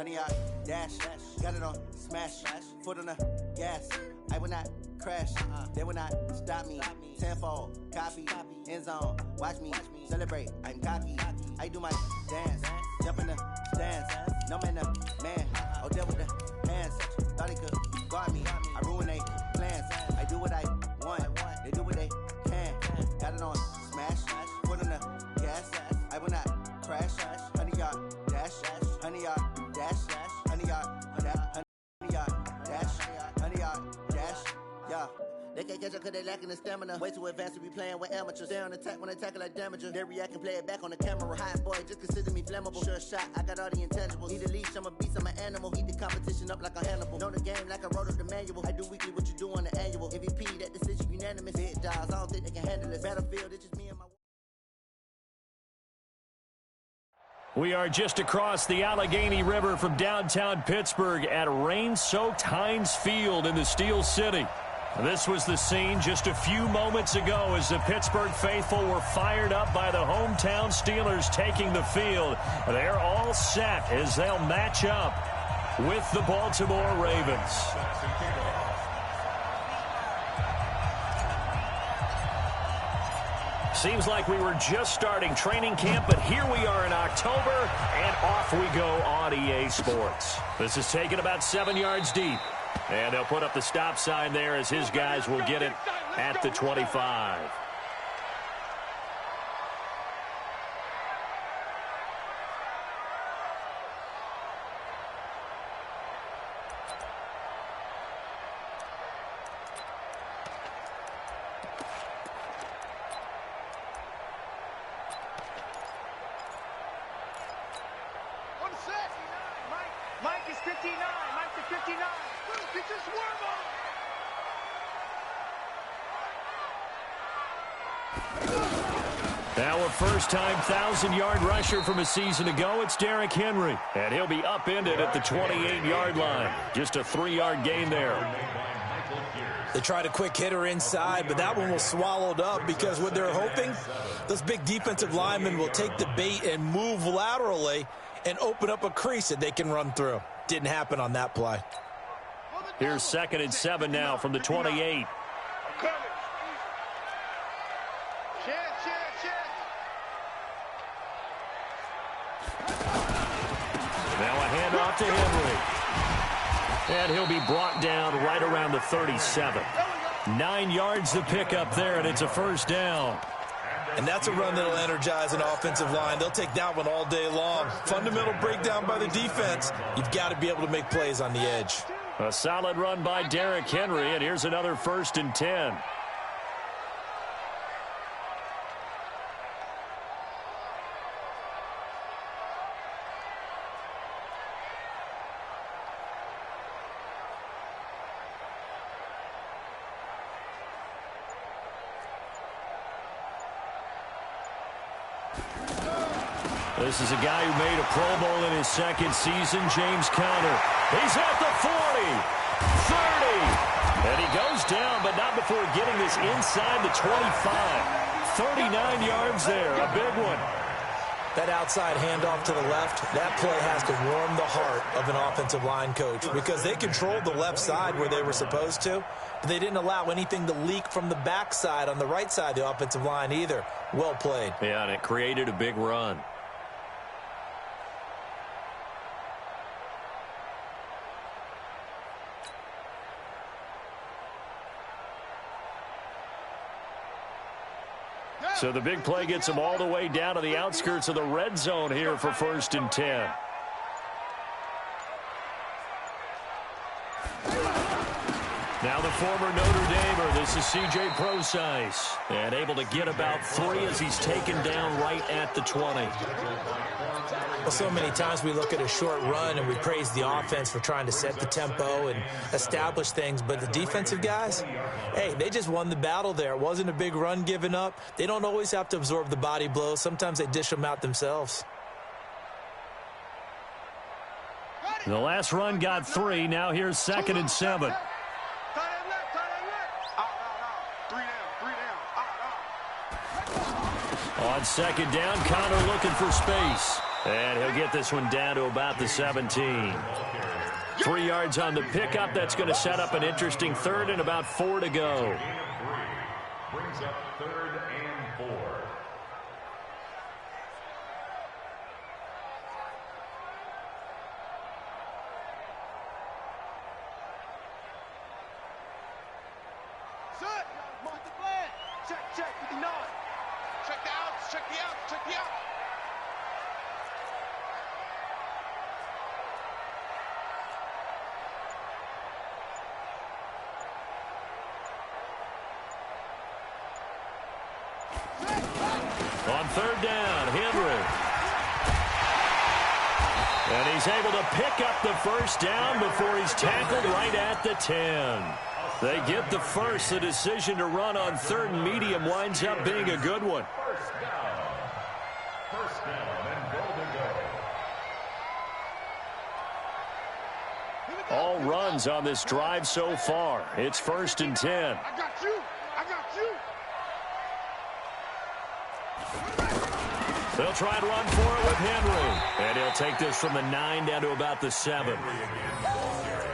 100 yard dash. Got it on smash. Foot on the gas. I will not crash. They will not stop me. Tenfold, copy, end zone. Watch me celebrate. I'm cocky. I do my dance. Jump in the stands. No man, the man. Oh, deal with the hands. Thought he could guard me. I ruin they plans. I do what I want. They do what they can. Got it on smash. Foot on the gas. I will not crash. 100 yard dash. 100 yard dash. 100 yard dash. 100 yard dash. 100 yard dash. Yeah. They can't catch up cause they lacking the stamina. Way too advanced to be playing with amateurs. Stay on attack when I tackle like damager. They react and play it back on the camera. Hot boy, just consider me flammable. Sure shot, I got all the intangibles. Need a leash, I'm a beast, I'm an animal. Heat the competition up like a Hannibal. Know the game like I wrote up the manual. I do weekly what you do on the annual. MVP, that decision unanimous. Big jobs, I don't think they can handle it. Battlefield, it's just me and my... We are just across the Allegheny River from downtown Pittsburgh at rain-soaked Heinz Field in the Steel City. This was the scene just a few moments ago as the Pittsburgh faithful were fired up by the hometown Steelers taking the field. They're all set as they'll match up with the Baltimore Ravens. Seems like we were just starting training camp, but here we are in October, and off we go on EA Sports. This is taken about 7 yards deep. And they'll put up the stop sign there as his guys will get it at the 25. Mike is 59. Mike is 59. It's just Now a first-time 1,000-yard rusher from a season ago, it's Derrick Henry. And he'll be upended at the 28-yard line. Just a 3-yard gain there. They tried a quick hitter inside, but that one was swallowed up because what they're hoping, those big defensive linemen will take the bait and move laterally and open up a crease that they can run through. Didn't happen on that play. Here's 2nd and 7 now from the 28. Now a handoff to Henry. And he'll be brought down right around the 37. 9 yards to pick up there, and it's a first down. And that's a run that'll energize an offensive line. They'll take that one all day long. Fundamental breakdown by the defense. You've got to be able to make plays on the edge. A solid run by Derrick Henry, and here's another 1st and 10. This is a guy who made a Pro Bowl in his 2nd season, James Conner. He's at the 40, 30, and he goes down, but not before getting this inside the 25. 39 yards there, a big one. That outside handoff to the left, that play has to warm the heart of an offensive line coach because they controlled the left side where they were supposed to, but they didn't allow anything to leak from the backside on the right side of the offensive line either. Well played. Yeah, and it created a big run. So the big play gets them all the way down to the outskirts of the red zone here for 1st and 10. Now the former Notre Damer, this is C.J. Prosise, and able to get about 3 as he's taken down right at the 20. Well, so many times we look at a short run and we praise the offense for trying to set the tempo and establish things, but the defensive guys, hey, they just won the battle there. It wasn't a big run given up. They don't always have to absorb the body blows. Sometimes they dish them out themselves. The last run got 3. Now here's 2nd and 7. On 2nd down, Conner looking for space. And he'll get this one down to about the 17. 3 yards on the pickup. That's going to set up an interesting third and about 4 to go. Brings up 3rd and 4. Set. Mark the flag. Check, 59. Check the outs, check the outs, check the outs. On 3rd down, Henry. And he's able to pick up the first down before he's tackled right at the 10. They get the first. The decision to run on 3rd and medium winds up being a good one. First down and goal to go. All runs on this drive so far. It's 1st and 10. I got you. I got you. They'll try and run for it with Henry. And he'll take this from the 9 down to about the 7.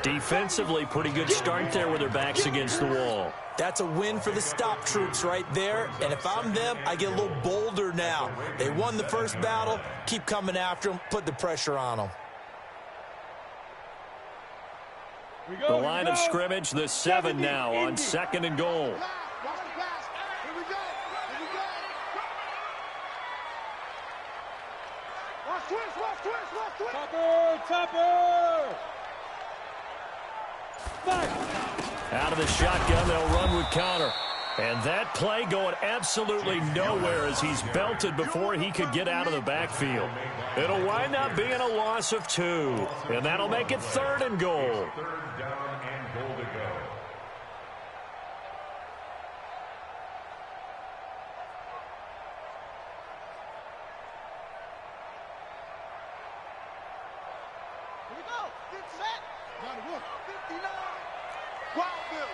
Defensively, pretty good start there with their backs against the wall. That's a win for the stop troops right there. And if I'm them, I get a little bolder now. They won the first battle. Keep coming after them. Put the pressure on them. The line of scrimmage, the 7 now on 2nd and goal. Watch the pass. Here we go. Here we go. Watch twist, watch twist, watch twist. Topper. Out of the shotgun, they'll run with Connor. And that play going absolutely nowhere as he's belted before he could get out of the backfield. It'll wind up being a loss of 2. And that'll make it 3rd and goal. 3rd down and goal to go. Here we go. Get set. Got it. 59. Wild Bill.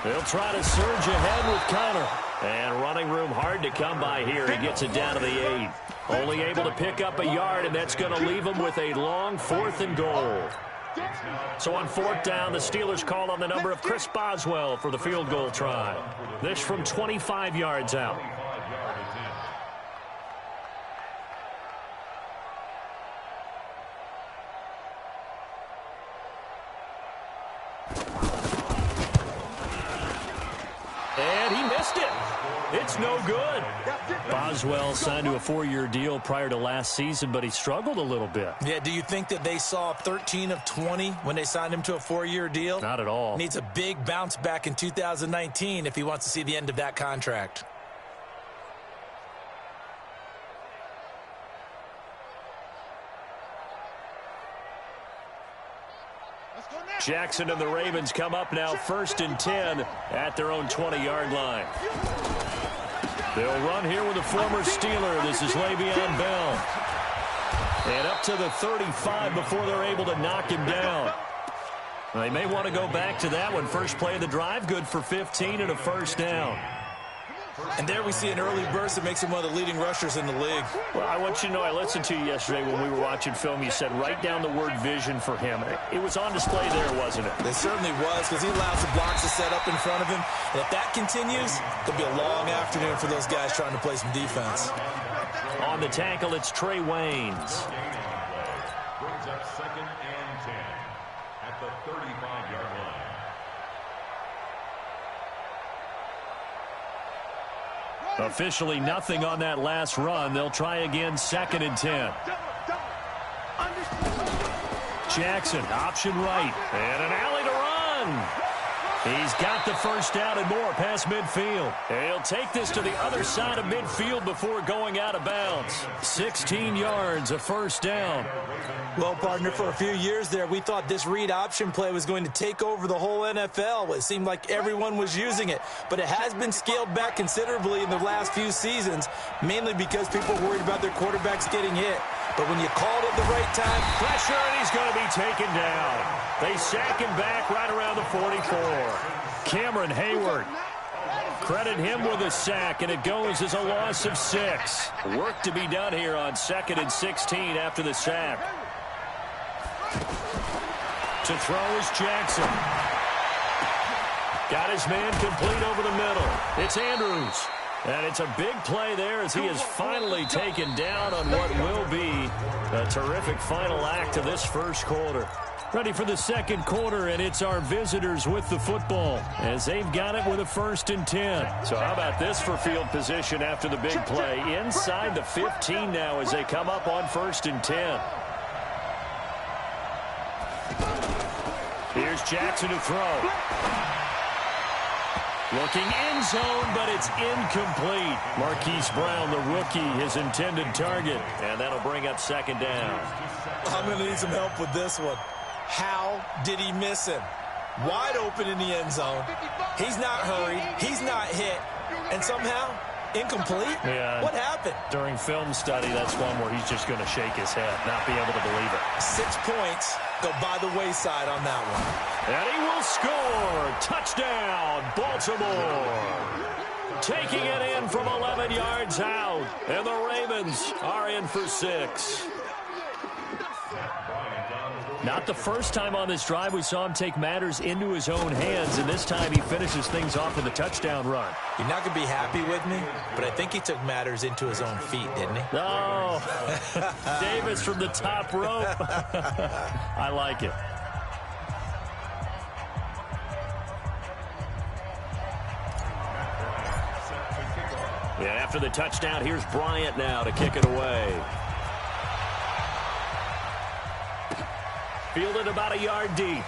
They'll try to surge ahead with Connor. And running room hard to come by here. He gets it down to the 8. Only able to pick up a yard, and that's going to leave him with a long 4th and goal. So on 4th down, the Steelers call on the number of Chris Boswell for the field goal try. This from 25 yards out. And he missed it. It's no good. Boswell signed to a 4-year deal prior to last season, but he struggled a little bit. Yeah, do you think that they saw 13 of 20 when they signed him to a 4-year deal? Not at all. Needs a big bounce back in 2019 if he wants to see the end of that contract. Jackson and the Ravens come up now 1st and 10 at their own 20-yard line. They'll run here with a former Steeler. This is Le'Veon Bell. And up to the 35 before they're able to knock him down. They may want to go back to that one. First play of the drive, good for 15 and a first down. And there we see an early burst that makes him one of the leading rushers in the league. Well, I want you to know, I listened to you yesterday when we were watching film. You said write down the word vision for him. It was on display there, wasn't it? It certainly was, because he allows the blocks to set up in front of him. And if that continues, it'll be a long afternoon for those guys trying to play some defense. On the tackle, it's Trey Waynes. Brings up 2nd and 10 at the 35-yard line. Officially nothing on that last run. They'll try again 2nd and 10. Jackson, option right. And an alley to run. He's got the first down and more past midfield. He'll take this to the other side of midfield before going out of bounds. 16 yards, a first down. Well, partner, for a few years there, we thought this read option play was going to take over the whole NFL. It seemed like everyone was using it, but it has been scaled back considerably in the last few seasons, mainly because people are worried about their quarterbacks getting hit. But when you called at the right time, pressure, and he's going to be taken down. They sack him back right around the 44. Cameron Hayward credit him with a sack, and it goes as a loss of 6. Work to be done here on 2nd and 16 after the sack. To throw is Jackson. Got his man complete over the middle. It's Andrews. And it's a big play there as he is finally taken down on what will be a terrific final act of this first quarter. Ready for the second quarter, and it's our visitors with the football as they've got it with a 1st and 10. So how about this for field position after the big play? Inside the 15 now as they come up on 1st and 10. Here's Jackson to throw. Looking end zone, but it's incomplete. Marquise Brown, the rookie, his intended target. And that'll bring up 2nd down. I'm going to need some help with this one. How did he miss him? Wide open in the end zone. He's not hurried. He's not hit. And somehow, incomplete? Yeah. What happened? During film study, that's one where he's just going to shake his head, not be able to believe it. 6 points go by the wayside on that one. And he will score. Touchdown, Baltimore. Taking it in from 11 yards out. And the Ravens are in for 6. Not the first time on this drive we saw him take matters into his own hands, and this time he finishes things off with a touchdown run. You're not going to be happy with me, but I think he took matters into his own feet, didn't he? Oh, Davis from the top rope. I like it. Yeah, after the touchdown, here's Bryant now to kick it away. Fielded about a yard deep.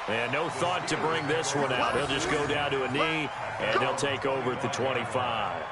And no thought to bring this one out. He'll just go down to a knee, and he'll take over at the 25.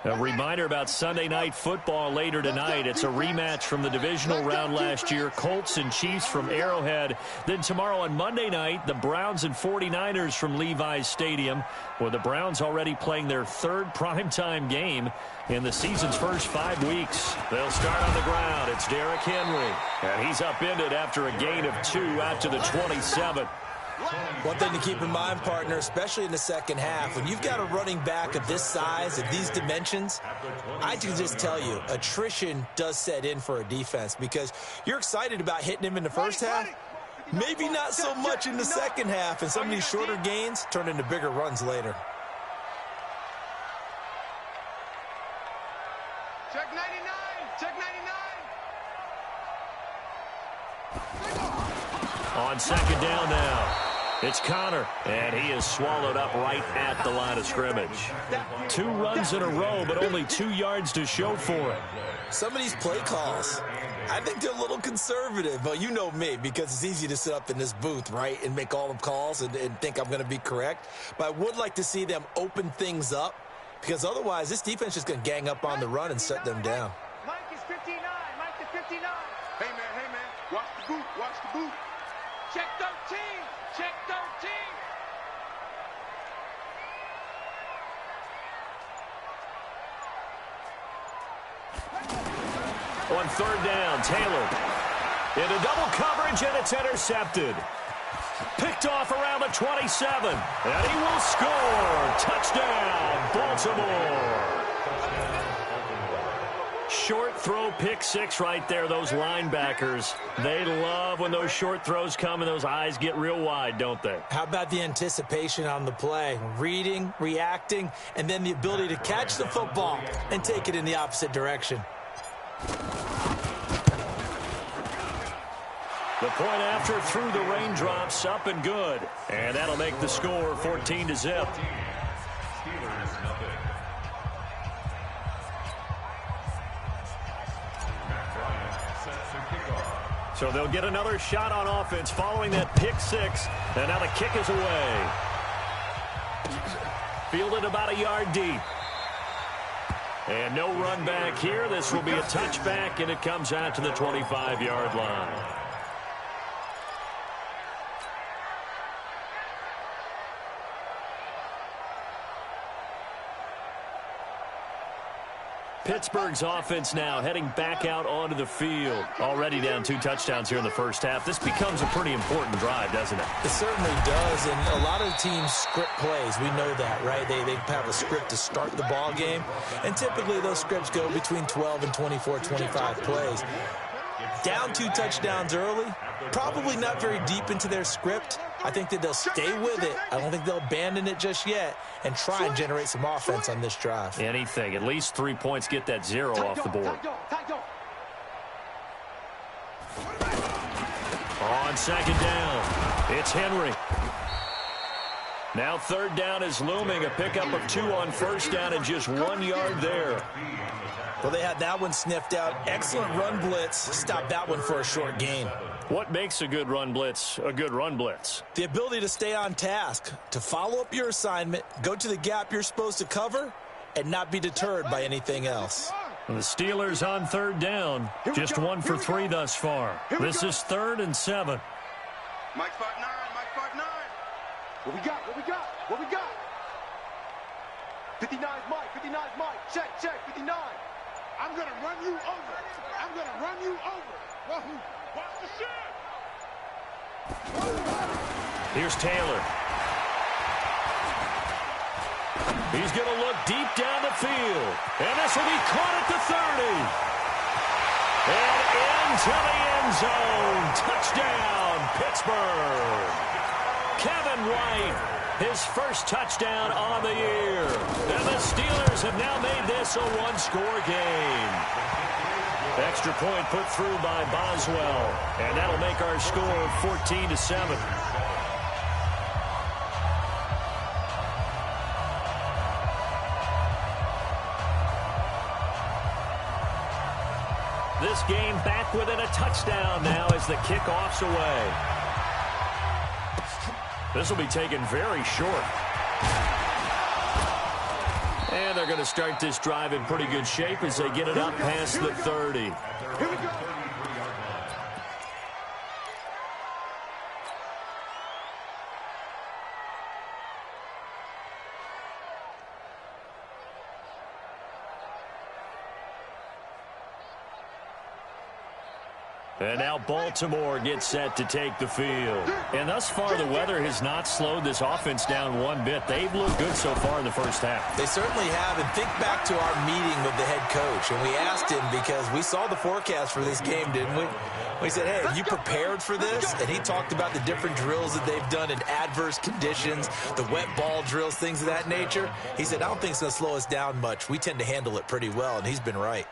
A reminder about Sunday Night Football later tonight. It's a rematch from the divisional round last year. Colts and Chiefs from Arrowhead. Then tomorrow on Monday night, the Browns and 49ers from Levi's Stadium, with the Browns already playing their 3rd primetime game in the season's first 5 weeks. They'll start on the ground. It's Derrick Henry. And he's upended after a gain of 2 out to the 27. One thing to keep in mind, partner, especially in the second half, when you've got a running back of this size, of these dimensions, I can just tell you, attrition does set in for a defense because you're excited about hitting him in the first half, maybe not so much in the second half, and some of these shorter gains turn into bigger runs later. Check 99, check 99. On 2nd down now. It's Connor, and he is swallowed up right at the line of scrimmage. 2 runs in a row, but only 2 yards to show for it. Some of these play calls, I think they're a little conservative. But you know me, because it's easy to sit up in this booth, right, and make all the calls and think I'm going to be correct. But I would like to see them open things up, because otherwise this defense is going to gang up on the run and shut them down. Mike is 59, Mike is 59. Hey, man, watch the boot, watch the boot. Check 13, check 13. On 3rd down, Taylor into double coverage, and it's intercepted. Picked off around the 27, and he will score. Touchdown, Baltimore. Short throw, pick 6 right there. Those linebackers, they love when those short throws come and those eyes get real wide, don't they? How about the anticipation on the play? Reading, reacting, and then the ability to catch the football and take it in the opposite direction. The point after through the raindrops, up and good. And that'll make the score 14-0. So they'll get another shot on offense following that pick 6. And now the kick is away. Fielded about a yard deep. And no run back here. This will be a touchback, and it comes out to the 25-yard line. Pittsburgh's offense now heading back out onto the field. Already down 2 touchdowns here in the first half. This becomes a pretty important drive, doesn't it? It certainly does, and a lot of the teams script plays. We know that, right? They have a script to start the ball game, and typically those scripts go between 12 and 24, 25 plays. Down 2 touchdowns early, probably not very deep into their script. I think that they'll stay with it. I don't think they'll abandon it just yet and try and generate some offense on this drive. Anything. At least 3 points, get that 0 off the board. On second down, it's Henry. Now third down is looming. A pickup of 2 on first down and just 1 yard there. Well, they had that one sniffed out. Excellent run blitz. Stop that one for a short gain. What makes a good run blitz a good run blitz? The ability to stay on task, to follow up your assignment, go to the gap you're supposed to cover, and not be deterred by anything else. The Steelers on third down. Just 1 for 3 thus far. This is 3rd and 7. Mike 5-9, Mike 5-9. What we got? What we got? What we got? 59's Mike, 59's Mike. Check, 59. I'm going to run you over. I'm going to run you over. Watch the shit. Here's Taylor. He's going to look deep down the field. And this will be caught at the 30. And into the end zone. Touchdown, Pittsburgh. Kevin White, his first touchdown on the year. And the Steelers have now made this a 1-score game. Extra point put through by Boswell. And that'll make our score 14-7. This game back within a touchdown now as the kickoff's away. This will be taken very short. And they're going to start this drive in pretty good shape as they get it up past the 30. Here we go. And now Baltimore gets set to take the field. And thus far, the weather has not slowed this offense down one bit. They've looked good so far in the first half. They certainly have. And think back to our meeting with the head coach. And we asked him because we saw the forecast for this game, didn't we? We said, hey, have you prepared for this? And he talked about the different drills that they've done in adverse conditions, the wet ball drills, things of that nature. He said, I don't think it's going to slow us down much. We tend to handle it pretty well, and he's been right.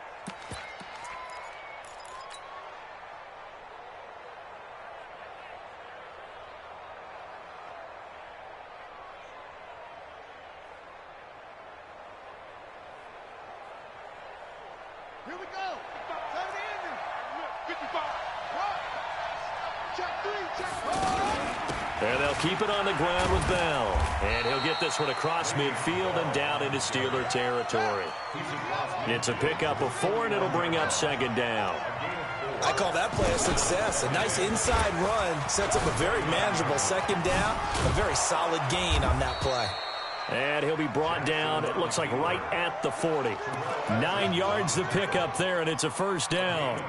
Here we go. 55. Check 3, check 4. And they'll keep it on the ground with Bell. And he'll get this one across midfield and down into Steeler territory. It's a pickup of 4, and it'll bring up second down. I call that play a success. A nice inside run sets up a very manageable second down. A very solid gain on that play. And he'll be brought down, it looks like right at the 40. 9 yards the pickup there, and it's a first down.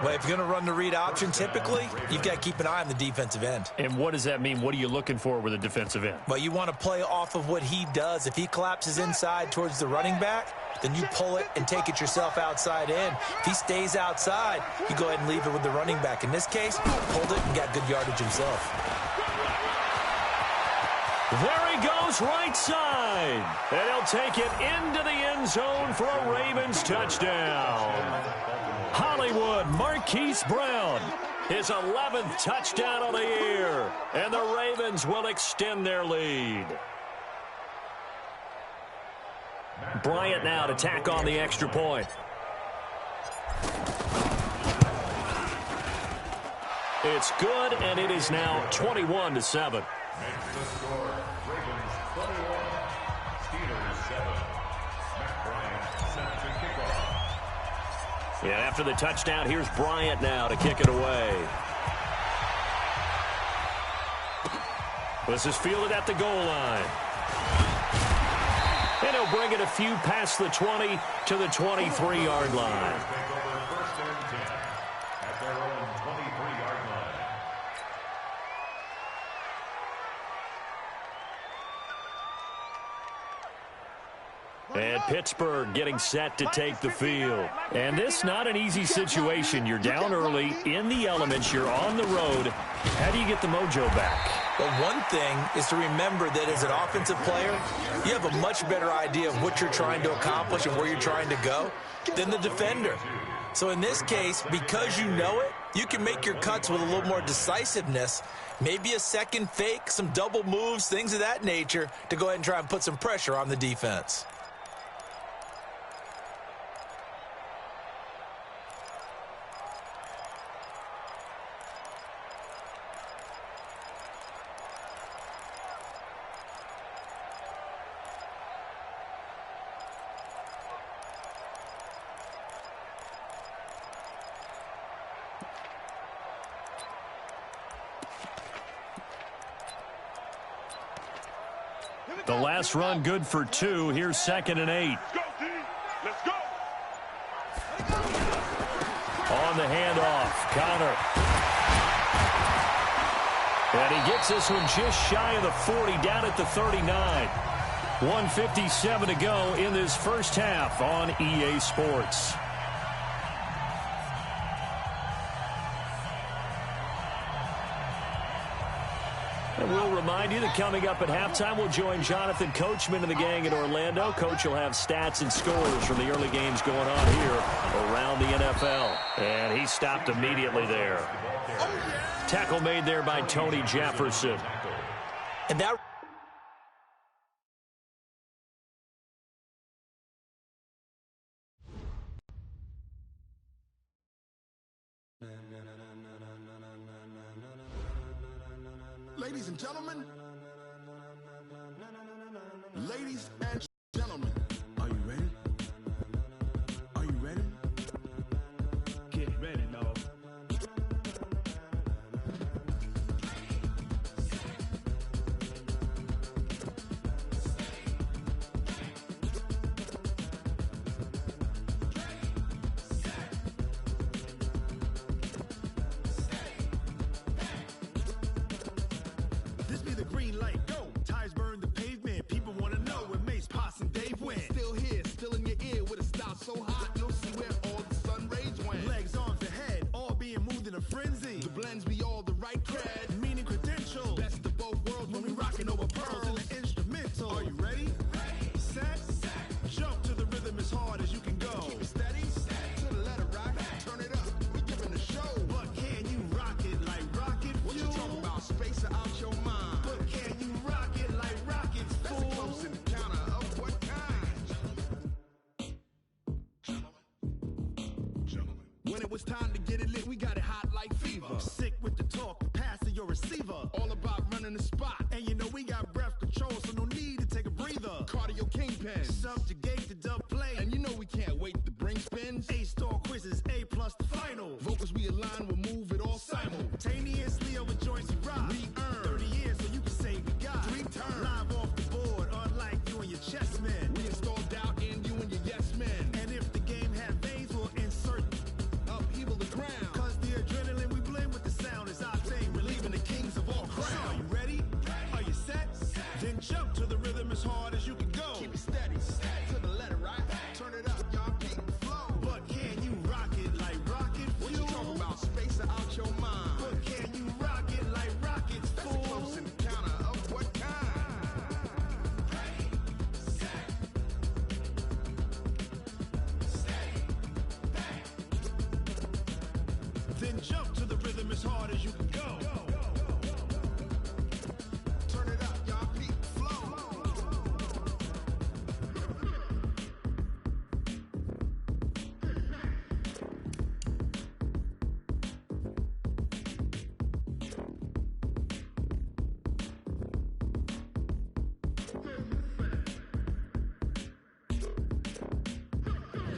Well, if you're going to run the read option, typically, you've got to keep an eye on the defensive end. And what does that mean? What are you looking for with a defensive end? Well, you want to play off of what he does. If he collapses inside towards the running back, then you pull it and take it yourself outside in. If he stays outside, you go ahead and leave it with the running back. In this case, pulled it and got good yardage himself. There he goes, right side. And he'll take it into the end zone for a Ravens touchdown. Hollywood Marquise Brown, his 11th touchdown of the year. And the Ravens will extend their lead. Bryant now to tack on the extra point. It's good, and it is now 21-7. Makes the score. Ravens 21, Steelers 7. Matt Bryant set to kickoff. Yeah, after the touchdown, here's Bryant now to kick it away. This is fielded at the goal line. And he'll bring it a few past the 20 to the 23-yard line. First and 10 at their own 23-yard line. And Pittsburgh getting set to take the field. And this not an easy situation. You're down early, in the elements, you're on the road. How do you get the mojo back? Well, one thing is to remember that as an offensive player, you have a much better idea of what you're trying to accomplish and where you're trying to go than the defender. So in this case, because you know it, you can make your cuts with a little more decisiveness, maybe a second fake, some double moves, things of that nature, to go ahead and try and put some pressure on the defense. The last run good for 2. Here's 2nd and 8. Let's go, D. Let's go. On the handoff, Connor. And he gets this one just shy of the 40, down at the 39. 1:57 to go in this first half on EA Sports. And we'll remind you that coming up at halftime, we'll join Jonathan Coachman and the gang in Orlando. Coach will have stats and scores from the early games going on here around the NFL. And he stopped immediately there. Tackle made there by Tony Jefferson. And that... Ladies and gentlemen, ladies and gentlemen, are you ready? Are you ready? Get ready, dog. This be the green light, go. Tires burn the pavement. People want to know where Mace, Potts, and Dave went. Still here, still in your ear with a style so hot, you'll see where all the sun rays went. Legs, arms, and head, all being moved in a frenzy. The blends be all the right cred, meaning credentials. Best of both worlds when we rocking over pearls in the instrumental. Are you ready? Set, jump to the rhythm as hard as you can go. Keep it steady, to the letter rock, turn it up. We giving the show. But can you rock it like rocket fuel? What you talking about? Space out your mind. But can you rock it like rockets, fool? That's a close encounter of what kind? Gentlemen. When it was time to get it lit, we got it hot like fever. Sick with the talk, passing your receiver. All about running the spot. And you know we got breath control, so no need to take a breather. Cardio kingpin, subjugate the dub play. And you know we can't wait to bring spins. A-star quizzes, A+ the final. Vocals we align, we'll move it all simultaneously over joints we rock. We earn 30 years, so you can say we got 3 turns. Live off the board, unlike you and your chess men. We install doubt in you and your yes men. And if the game had veins, we'll insert upheaval the crown. Cause the adrenaline we blend with the sound is our thing, relieving the kings of all crowns. So are you ready? Are you set? Then jump to the rhythm as hard as you can go. Keep it steady, to the letter right. Turn it up, y'all keep the flow. But can you rock it like rocket fuel? What you talking about? Space out your mind. But can you rock it like rockets, fool? That's a close encounter of what kind? Then jump to the rhythm as hard as you can go. Turn it up, y'all keep the flow.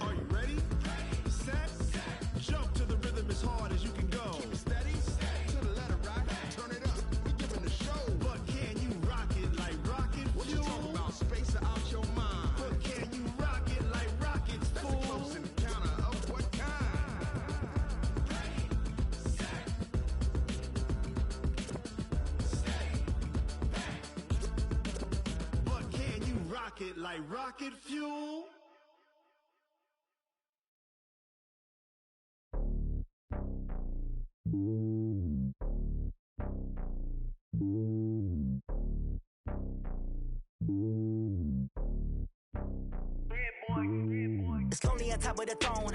Are you ready? Set, jump to the rhythm as hard as you can go. Keep it steady, to pocket like rocket fuel. It's lonely on top of the throne.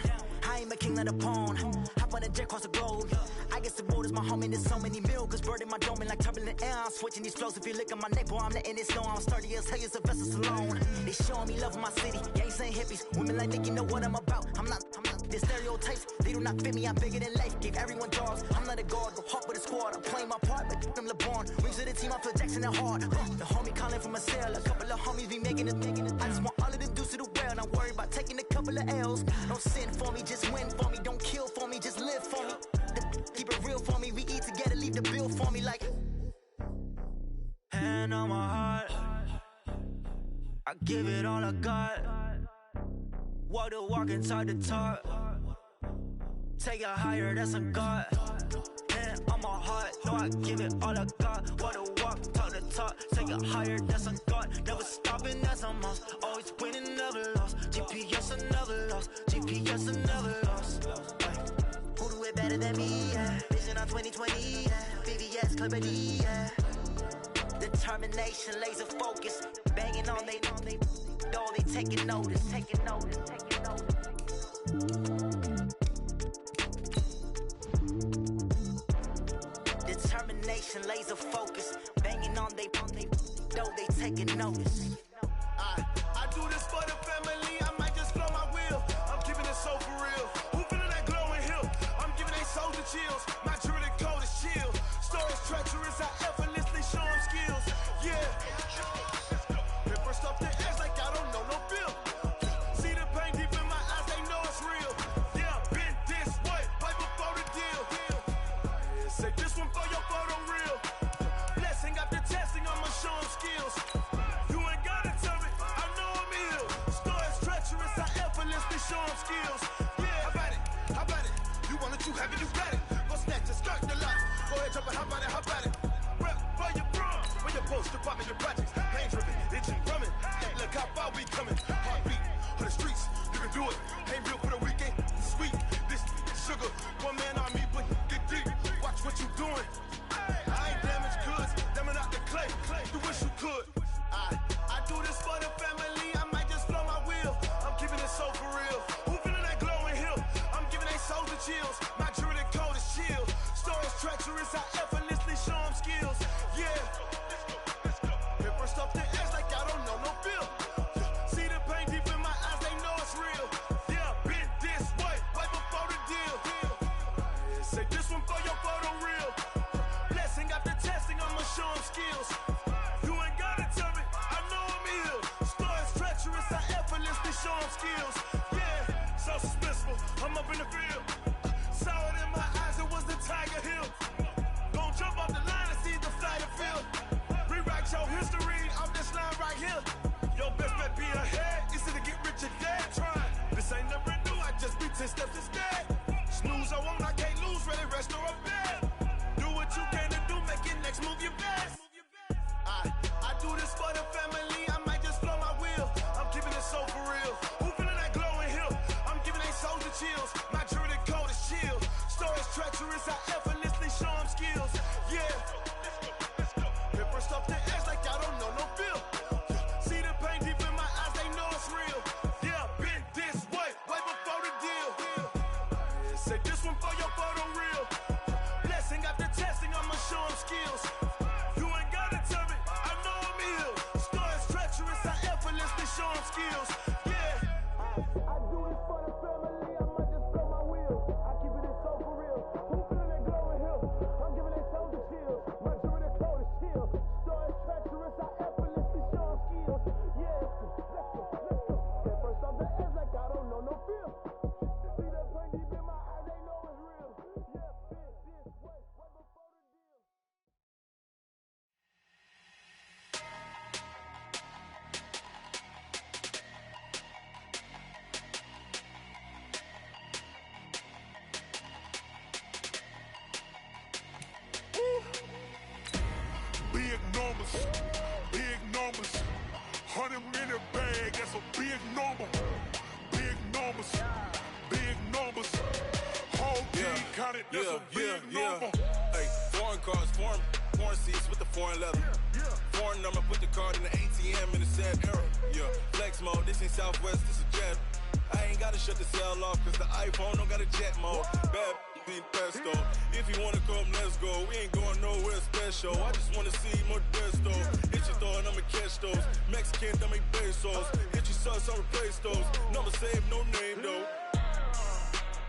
I ain't a king of the pawn. Hop on a jet across the globe. I guess the world is my home and there's so many milkers bird in my dome and like turbulent air. I'm switching these flows. If you look at my neck, boy, I'm letting it snow. I'm sturdy as hell as a vessel alone. They showing me love in my city. Gangs ain't hippies. Women like Nick, you know what I'm about. I'm not. The stereotypes, they do not fit me. I'm bigger than life. Gave everyone jobs. I'm not a guard. Go hard with a squad. I'm playing my part, but them LeBron. Rings to the team. I feel Jackson and hard. The homie calling from a cell. A couple of homies be making it. I just want all of them dudes to do well. Not worry about taking a couple of L's. Don't sin for me, just win for me. Don't kill for me, just live for me. Keep it real for me. We eat together, leave the bill for me like. Hand on my heart, I give it all I got. Walk the walk and talk the talk. Take it higher, that's a God. Hand on my heart, no, I give it all I got. Walk the walk, talk the talk. Take it higher, that's a God. Never stopping, that's a must. Always winning, never lost. GPS, I never lost. GPS, I never lost. Who do it better than me? Yeah. Vision on 2020. Yeah. VVS, Clippity. Yeah. Determination, laser focus. Banging on they door, they taking notice. Taking notice. Taking notice. Determination, laser focus. Banging on they door, they taking notice. I do this for the family. I might just blow my wheel. I'm keeping it so for real. Who feeling that glowing hill? I'm giving they soldier chills. My jewelry code is chill. Stories treacherous. I effortlessly show them skills. Yeah. Paper stuff the edge like I don't know no bill. See the pain deep in my eyes. They know it's real. Yeah, been this way. Right before the deal. Say this one for your photo real. Blessing after testing. I'ma show them skills. You ain't gotta tell me. I know I'm ill. Stories treacherous. I effortlessly show them skills. Yeah. How about it? You want it, you have it, you got it. Go snatch it, skirt the lot. Go ahead, jump it, how about it? Rep for your bro. When your post, department, your projects. Pain driven, itching, drumming. Look how far we coming. Heartbeat for the streets. You can do it. Ain't real for the weekend. Sweet, this sugar. One man army, but get deep. Watch what you doing. I ain't damaged goods. Damn it out the clay. You wish you could. I do this for the family. I might just blow my wheel. I'm keeping it so for real. Who feeling that glowing hill? I'm giving they soldier chills. My jewelry code is chill. Stories treacherous. I effortlessly show them skills. Yeah. Paper stuff the edge like I don't know no bill. See the pain deep in my eyes. They know it's real. Yeah, been this way. Right before the deal. Say this one for your photo real. Blessing after testing. I'ma show them skills. You ain't gotta tell me. I know I'm ill. Stories treacherous. I effortlessly show them skills. Yeah, so suspenseful. I'm up in the field. Saw it in my eyes. It was the Tiger Hill. Gon' jump off the line and see the flight of field. Rewrite your history off this line right here. Your best bet be ahead. It's to get rich or dead. Trying. This ain't never new. I just be 10 steps instead. Snooze I won't. I can't lose. Ready, rest or a bed. Do what you can to do. Make your next move your best. I do this for the family. I might just blow my wheel. I'm keeping it so for real. Who feeling that glowing hill? I'm giving they soldier chills. My jewelry code is chill. Stories treacherous. I effortlessly show them skills. Yeah. Paper stuff the edge like I don't know no bill. See the pain deep in my eyes. They know it's real. Yeah, been this way. Way before the deal. Say this one for your photo real. Blessing after testing. I'ma show them skills. You ain't gotta tell me. I know I'm ill. Stories treacherous. I effortlessly show them skills. Yeah. I do this for the family. I might just blow my wheel. I keep it so for real. Who feeling that glowing hill? I'm giving they soldier chills. My jewelry code is chill. Stories treacherous. I effortlessly show them skills. Yeah. Let's go. Get first off the edge like I don't know no feel. See the pain deep in my eyes. They know it's real. Yeah, been this way. Way before the deal. a big number. Big numbers, big numbers. Whole team counted, that's a big number. Hey, foreign cars, foreign seats with the foreign leather. Foreign number, put the card in the ATM in the sad era. Yeah, flex mode, this ain't Southwest, this a jet. I ain't gotta shut the cell off, cause the iPhone don't got a jet mode. Bad being pesto. If you wanna come, let's go. We ain't going nowhere special. I just wanna see more Modesto. Hit your thought, I'ma catch those. Mexican, dumb make pesos. Hit your sus, I'll replace those. Number save, no name though.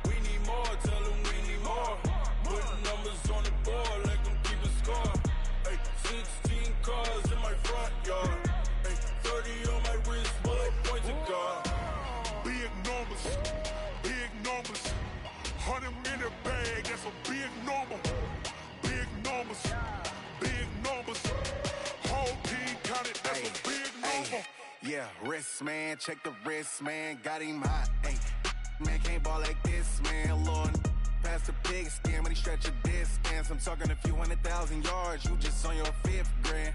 We need more, tell them we need more. Putting numbers on the board like I'm keeping score. Hey, 16 cars in my front yard. Hey, 30 on my wrist, while I point to God. Big numbers, big numbers. 100 in the bag, that's a big number. Big numbers, big numbers. Whole team counted, that's a big number. Yeah, wrist man, check the wrist man, got him hot. Ay, man can't ball like this, man. Lord, past the pig skin, but he stretch a distance. I'm talking a few 100,000 yards, you just on your 5th grand.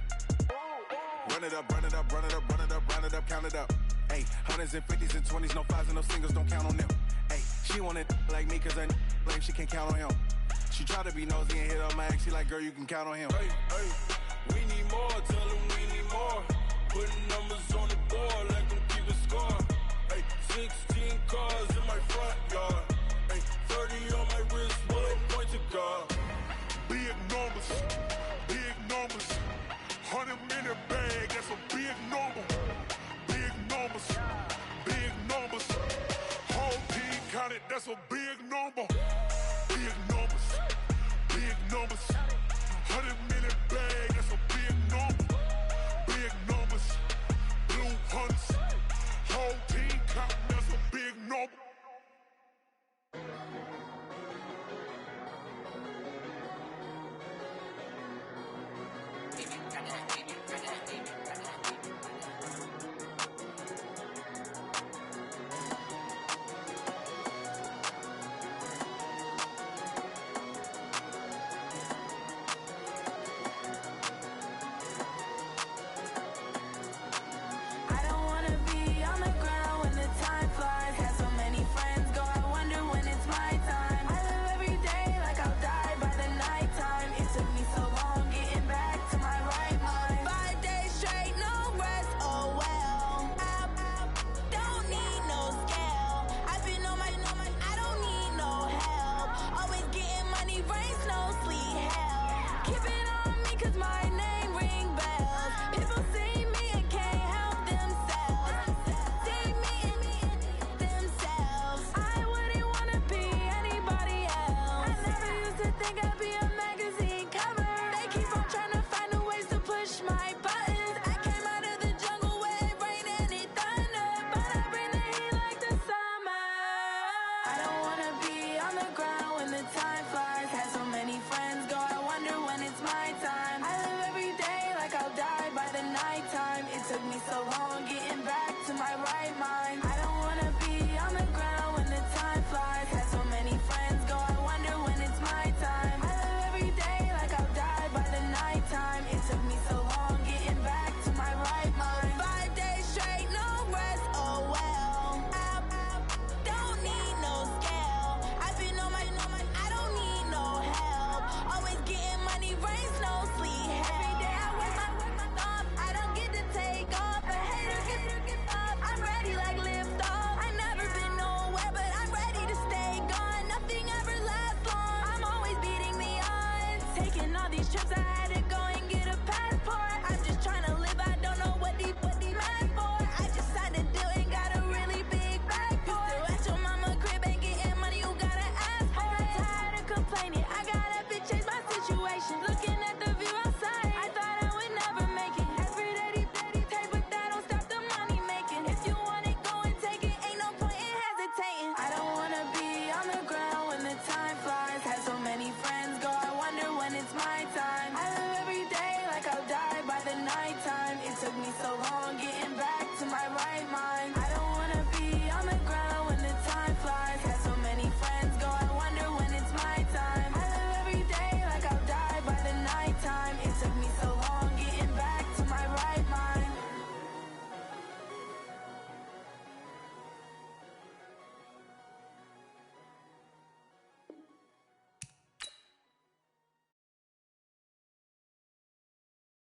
Run it up, run it up, run it up, run it up, run it up, count it up. Ay, hundreds and 50s and 20s, no 5s and no singles, don't count on them. Ay, she want it like me, cause her like she can't count on him. She try to be nosy and hit on my ex, she like, girl, you can count on him. Hey, hey, we need more, tell them we need more. Putting numbers on the board like I'm keeping score. Hey, 16 cars in my front yard. Hey, 30 on my wrist, while I point to God. Big numbers, big numbers. 100 in the bag, that's a big number. Big numbers, big numbers. Whole team counted, that's a big number. Big numbers, big numbers. 100 in the bag, that's a big number. Big numbers, blue hunts. Whole team counting, that's a big number. Took me so long getting back to my right mind. I don't wanna be